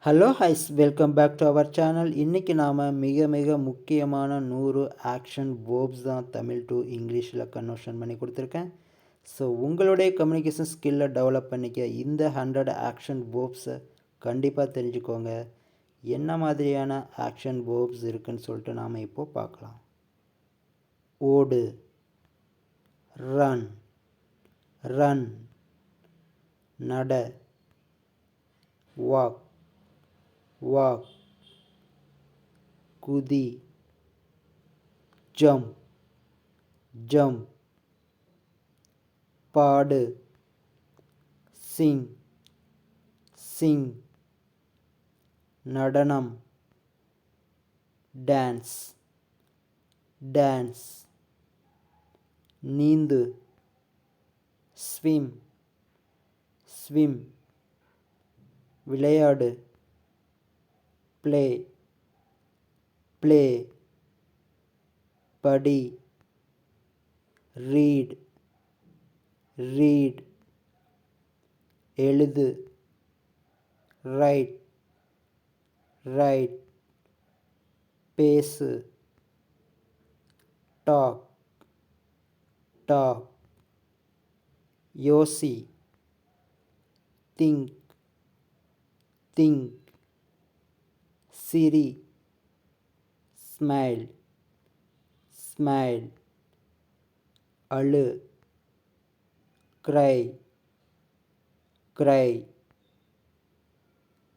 Hello guys welcome back to our channel. இன்றைக்கி நாம் மிக மிக முக்கியமான 100 ஆக்ஷன் வேர்ப்ஸ் தான் தமிழ் டு இங்கிலீஷில் கன்வர்ஷன் பண்ணி கொடுத்துருக்கேன். ஸோ உங்களுடைய கம்யூனிகேஷன் ஸ்கில்லை டெவலப் பண்ணிக்க இந்த 100 ஆக்ஷன் வேர்ப்ஸை கண்டிப்பாக தெரிஞ்சுக்கோங்க. என்ன மாதிரியான ஆக்ஷன் வேர்ப்ஸ் இருக்குன்னு சொல்லிட்டு நாம் இப்போது பார்க்கலாம். ஓடு, ரன், ரன், நட, வாக், walk, குதி, jump, jump, பாடு, sing, sing, நடனம், dance, dance, நீந்து, swim, swim, விளையாடு, play, play, படி, read, read, எழுது, write, write, பேசு, talk, talk, யோசி, think, think, சிரி, smile, smile, அழு, cry, cry,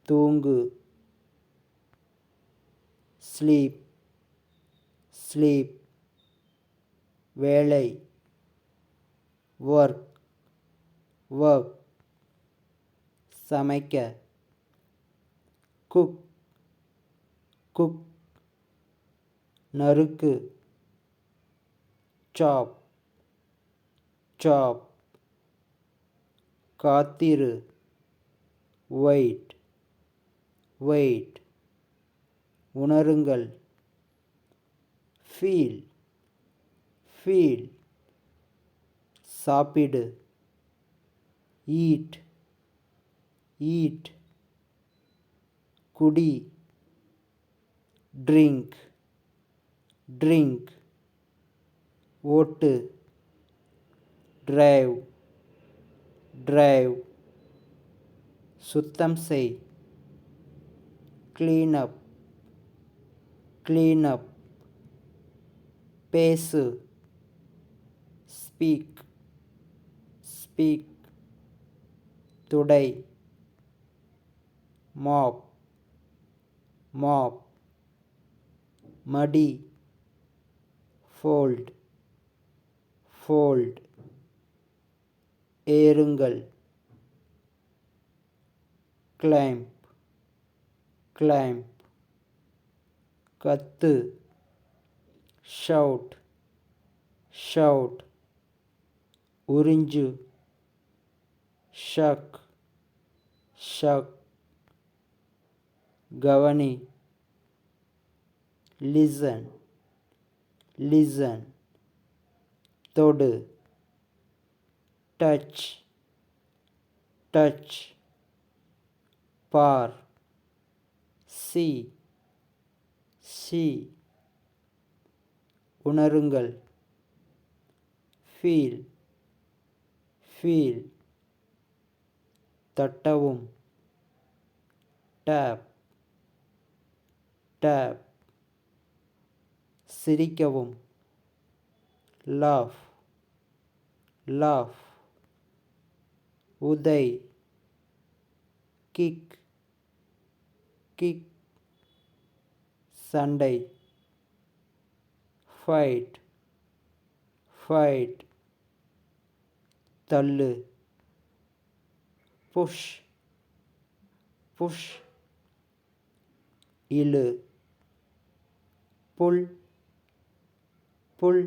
தூங்கு, sleep, sleep, வேலை, work, work, சமைக்க, cook, cook, நறுக்கு, chop, chop, காத்திரு, wait, wait, உணருங்கள், feel, feel, சாப்பிடு, eat, eat, குடி, drink, drink, ஓட்டு, drive, drive, சுத்தம் செய், clean up, clean up, பேசு, speak, speak, துடை, mop, mop, மடி, fold, fold, ஏறுங்கள், climb, climb, கத்து, shout, shout, உறிஞ்சு, shuck, shuck, கவனி, listen, listen, தொடு, touch, touch, பார், see, see, உணருங்கள், feel, feel, தட்டவும், tap, tap, சிரிக்கவும், laugh, laugh, உதை, kick, kick, சண்டை, fight, fight, தள்ளு, push, push, இழு, pull, pull,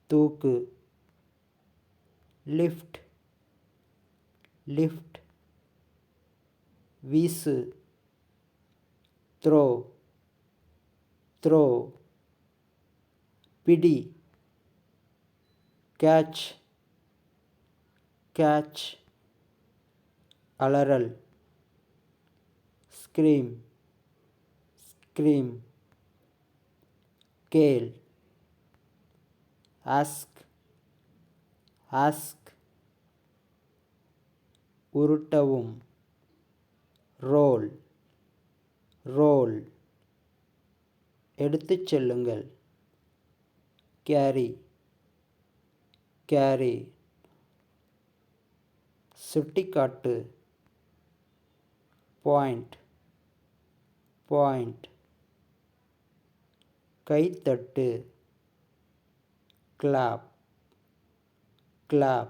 தூக்கு, lift, lift, வீசு, throw, throw, பிடி, catch, catch, அலறல், scream, scream, kale, ask, ask, உருட்டவும், roll, roll, எடுத்துச் செல்லுங்கள், carry, carry, சுட்டிக்காட்டு, point, point, கைத்தட்டு, clap, clap,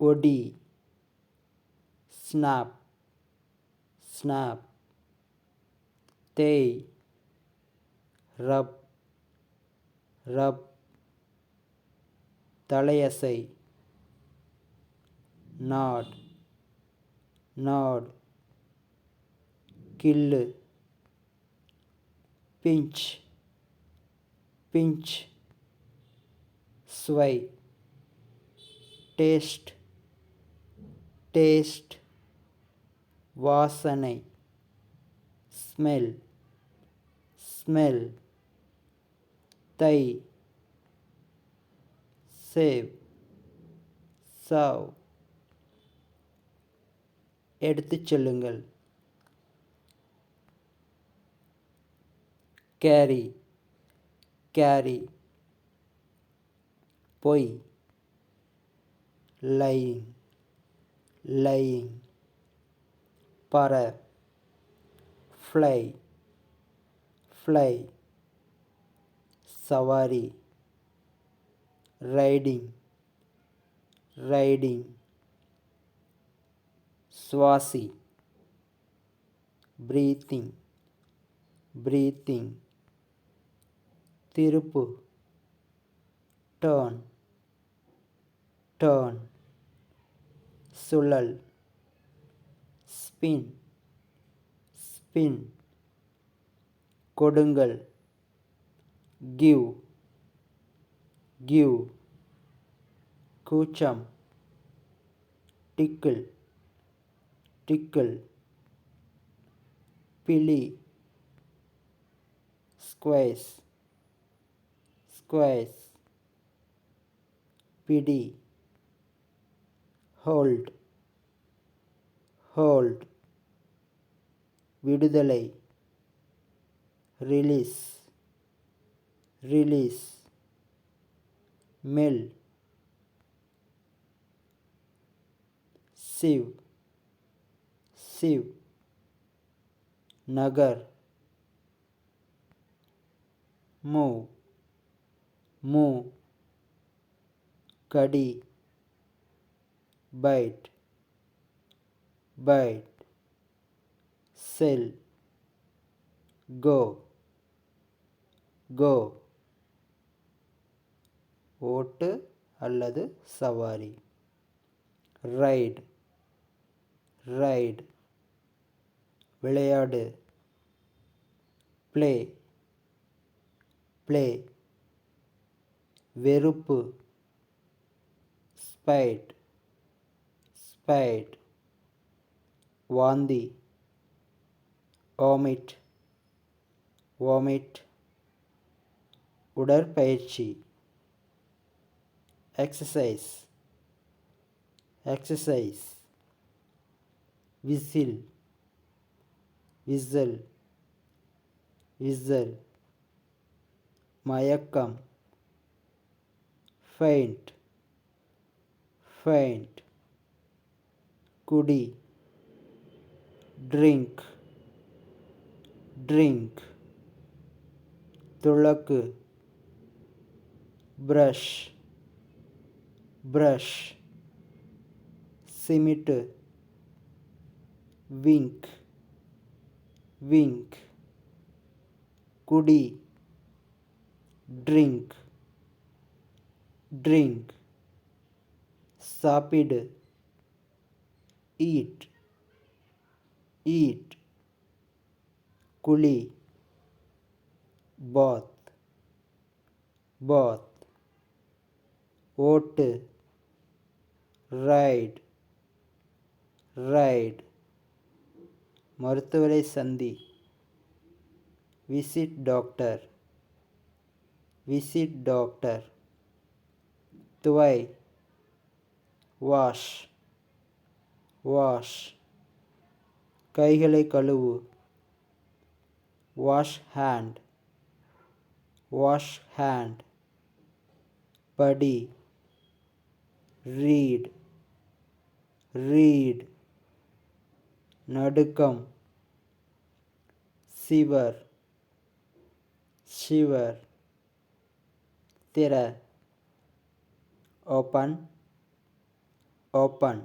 ஒடி, snap, snap, தேய், rub, rub, தலையசை, nod, nod, கிள்ளு, pinch, pinch, sway, taste, taste, வாசனை, smell, smell, தை, save, serve, எடுத்துச் செல்லுங்கள், carry, carry, பொய், lying, lying, பற, fly, fly, சவாரி, riding, riding, சுவாசி, breathing, breathing, திருப்பு, turn, turn, சுழல், spin, spin, கொடுங்கள், give, give, கூச்சம், tickle, tickle, பிலி, squash, squash, பிடி, hold, hold, விடுதலை, release, release, மெல், sieve, sieve, நகர், move, move, கடி, bite, bite, sell, go, go, ஓட்டு அல்லது சவாரி, ride, ride, விளையாடு, play, play, வெறுப்பு, spite, spite, வாந்தி, vomit, vomit, உடற்பயிற்சி, exercise, exercise, whistle, whistle, whistle, மயக்கம், faint, faint, குடி, drink, drink, துலக்கு, brush, brush, சிமிட்டு, wink, wink, குடி, drink, drink, சாப்பிடு, eat, eat, குழி, bath, bath, ஓட்டு, ride, ride, மருத்துவரை சந்தி. Visit doctor. Visit doctor. துவை. வாஷ். வாஷ். கைகளை கழுவு. Wash hand. Wash hand. படி. ரீட். ரீட். நடுக்கம். சிவர். ஷிவர். திற. ஓப்பன். ஓப்பன்.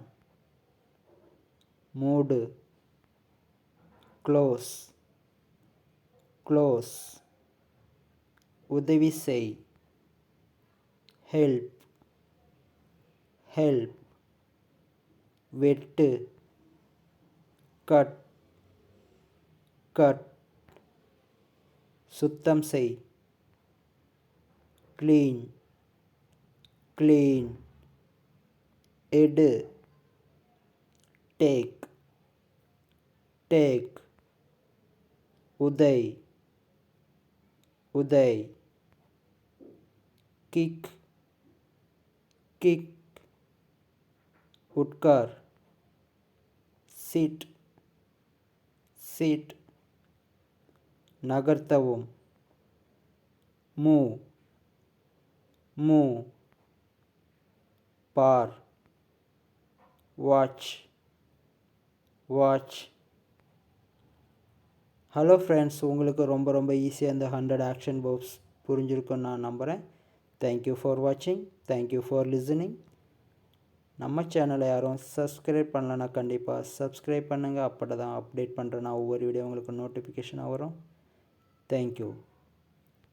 மூடு. க்ளோஸ். க்ளோஸ். உதவி செய். ஹெல்ப். ஹெல்ப். வெட்டு. கட். கட். சுத்தம் செய். க்ளீன். க்ளீன். எடு. டேக். டேக். உதை. உதை. கிக். கிக். உட்கார். சிட். சிட். நகர்த்தவும். மூவ். மூவ். பார். வாட்ச். வாட்ச். ஹலோ ஃப்ரெண்ட்ஸ், உங்களுக்கு ரொம்ப ரொம்ப ஈஸியாக இந்த 100 ஆக்ஷன் வேர்ப்ஸ் புரிஞ்சிருக்குன்னு நான் நம்புகிறேன். தேங்க்யூ ஃபார் வாட்சிங். Thank you for listening. நம்ம சேனலை யாரும் சப்ஸ்கிரைப் பண்ணலன்னா கண்டிப்பாக சப்ஸ்கிரைப் பண்ணுங்கள். அப்படி தான் அப்டேட் பண்ணுறேன்னா ஒவ்வொரு வீடியோ உங்களுக்கு நோட்டிஃபிகேஷனாக வரும். தேங்க்யூ.